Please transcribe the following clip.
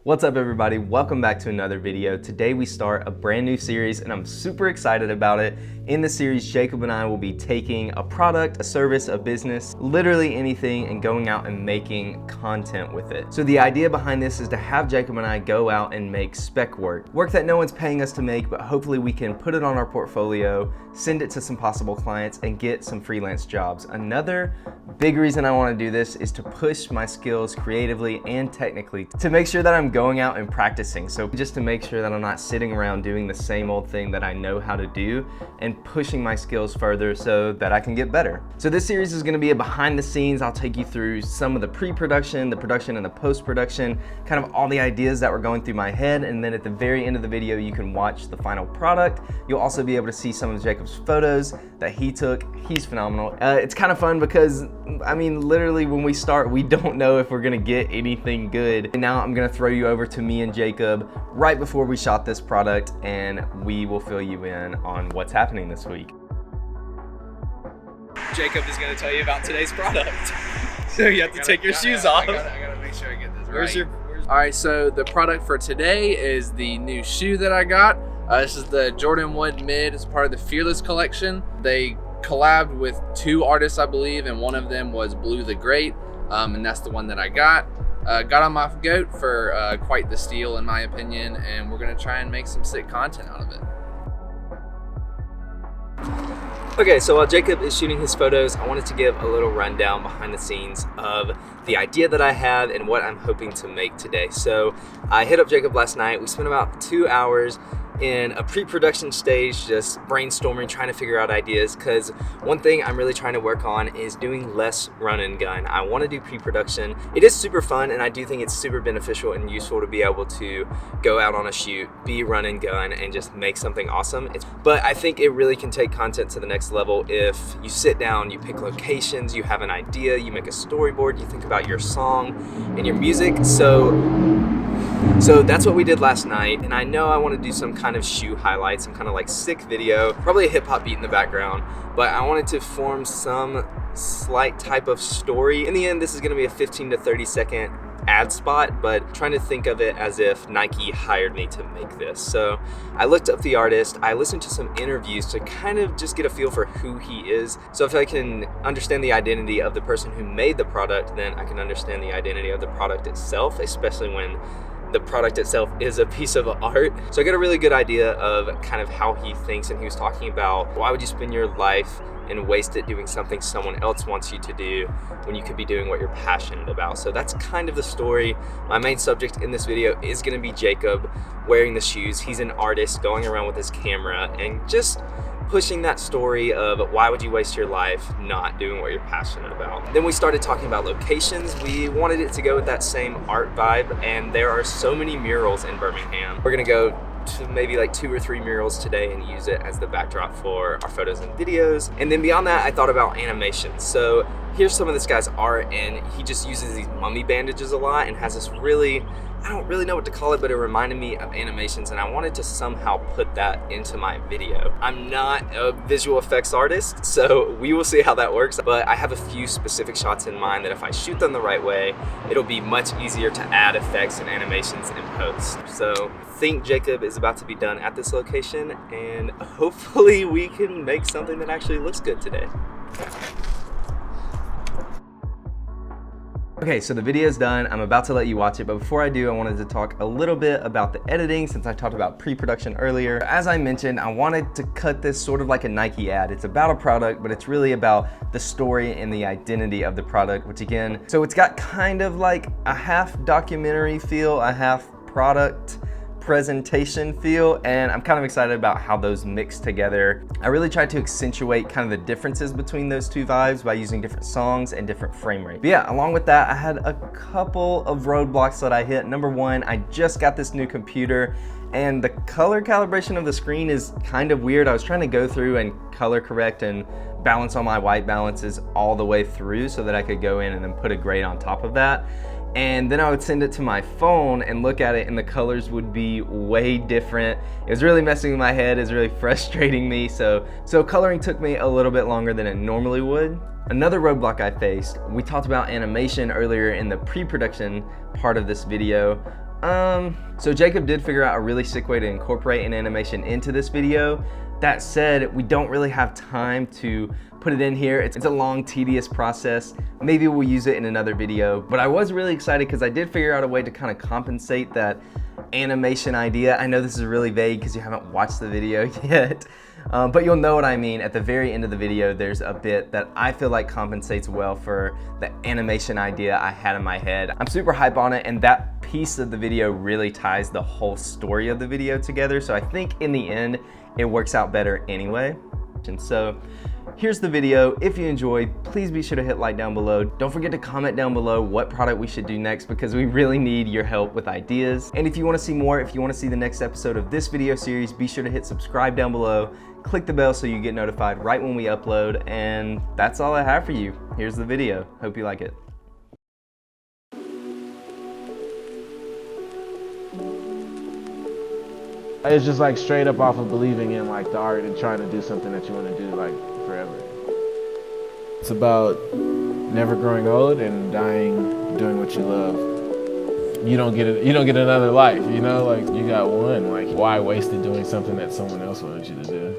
What's up everybody, welcome back to another video. Today we start a brand new series and I'm super excited about it. In the series, Jacob and I will be taking a product, a service, a business, literally anything, and going out and making content with it. So the idea behind this is to have Jacob and I go out and make spec work that no one's paying us to make, but hopefully we can put it on our portfolio, send it to some possible clients, and get some freelance jobs. Another big reason I want to do this is to push my skills creatively and technically, to make sure that I'm going out and practicing. So just to make sure that I'm not sitting around doing the same old thing that I know how to do, and pushing my skills further so that I can get better. So this series is going to be a behind the scenes. I'll take you through some of the pre-production, the production, and the post-production, kind of all the ideas that were going through my head, and then at the very end of the video you can watch the final product. You'll also be able to see some of Jacob's photos that he took. He's phenomenal. It's kind of fun because, I mean, literally when we start, we don't know if we're gonna get anything good. And now I'm gonna throw you over to me and Jacob right before we shot this product, and we will fill you in on what's happening this week. Jacob is gonna tell you about today's product. So you have to take your shoes off. I gotta make sure I get this right. All right, so the product for today is the new shoe that I got. This is the Jordan Wood Mid. It's part of the Fearless collection. They collabed with 2 artists, I believe, and one of them was Blue the Great, and that's the one that I got. Got on my goat for quite the steal in my opinion, and we're gonna try and make some sick content out of it. Okay, so while Jacob is shooting his photos, I wanted to give a little rundown behind the scenes of the idea that I have and what I'm hoping to make today. So I hit up Jacob last night. We spent about 2 hours in a pre-production stage just brainstorming, trying to figure out ideas, because one thing I'm really trying to work on is doing less run and gun. I want to do pre-production. It is super fun, and I do think it's super beneficial and useful to be able to go out on a shoot, be run and gun, and just make something awesome. But I think it really can take content to the next level if you sit down, you pick locations, you have an idea, you make a storyboard, you think about your song and your music. So that's what we did last night, and I know I want to do some kind of shoe highlights, some kind of like sick video, probably a hip hop beat in the background, but I wanted to form some slight type of story. In the end, this is going to be a 15 to 30 second ad spot, but trying to think of it as if Nike hired me to make this. So I looked up the artist, I listened to some interviews to kind of just get a feel for who he is. So if I can understand the identity of the person who made the product, then I can understand the identity of the product itself, especially when the product itself is a piece of art. So I got a really good idea of kind of how he thinks, and he was talking about, why would you spend your life and waste it doing something someone else wants you to do when you could be doing what you're passionate about? So that's kind of the story. My main subject in this video is gonna be Jacob wearing the shoes. He's an artist going around with his camera and just pushing that story of why would you waste your life not doing what you're passionate about. Then we started talking about locations. We wanted it to go with that same art vibe, and there are so many murals in Birmingham. We're gonna go to maybe like 2 or 3 murals today and use it as the backdrop for our photos and videos. And then beyond that, I thought about animations. So here's some of this guy's art, and he just uses these mummy bandages a lot and has this really, I don't really know what to call it, but it reminded me of animations, and I wanted to somehow put that into my video. I'm not a visual effects artist, so we will see how that works, but I have a few specific shots in mind that if I shoot them the right way, it'll be much easier to add effects and animations in post. So I think Jacob is about to be done at this location, and hopefully we can make something that actually looks good today. Okay, so the video's done. I'm about to let you watch it, but before I do, I wanted to talk a little bit about the editing, since I talked about pre-production earlier. As I mentioned, I wanted to cut this sort of like a Nike ad. It's about a product, but it's really about the story and the identity of the product, which again, so it's got kind of like a half documentary feel, a half product presentation feel, and I'm kind of excited about how those mix together. I really tried to accentuate kind of the differences between those 2 vibes by using different songs and different frame rate. But yeah, along with that, I had a couple of roadblocks that I hit. Number one, I just got this new computer, and the color calibration of the screen is kind of weird. I was trying to go through and color correct and balance all my white balances all the way through so that I could go in and then put a grade on top of that. And then I would send it to my phone and look at it, and the colors would be way different. It was really messing with my head. It was really frustrating me. So coloring took me a little bit longer than it normally would. Another roadblock I faced, we talked about animation earlier in the pre-production part of this video. So Jacob did figure out a really sick way to incorporate an animation into this video. That said, we don't really have time to put it in here. It's a long, tedious process. Maybe we'll use it in another video, but I was really excited because I did figure out a way to kind of compensate that animation idea. I know this is really vague because you haven't watched the video yet, but you'll know what I mean. At the very end of the video, there's a bit that I feel like compensates well for the animation idea I had in my head. I'm super hype on it, and that piece of the video really ties the whole story of the video together. So I think in the end, it works out better anyway. And so here's the video. If you enjoyed, please be sure to hit like down below. Don't forget to comment down below what product we should do next, because we really need your help with ideas. And if you want to see more, if you want to see the next episode of this video series, be sure to hit subscribe down below. Click the bell so you get notified right when we upload. And that's all I have for you. Here's the video. Hope you like it. It's just like straight up off of believing in like the art and trying to do something that you want to do like forever. It's about never growing old and dying doing what you love. You don't get another life, you know? Like, you got one. Like, why waste it doing something that someone else wanted you to do?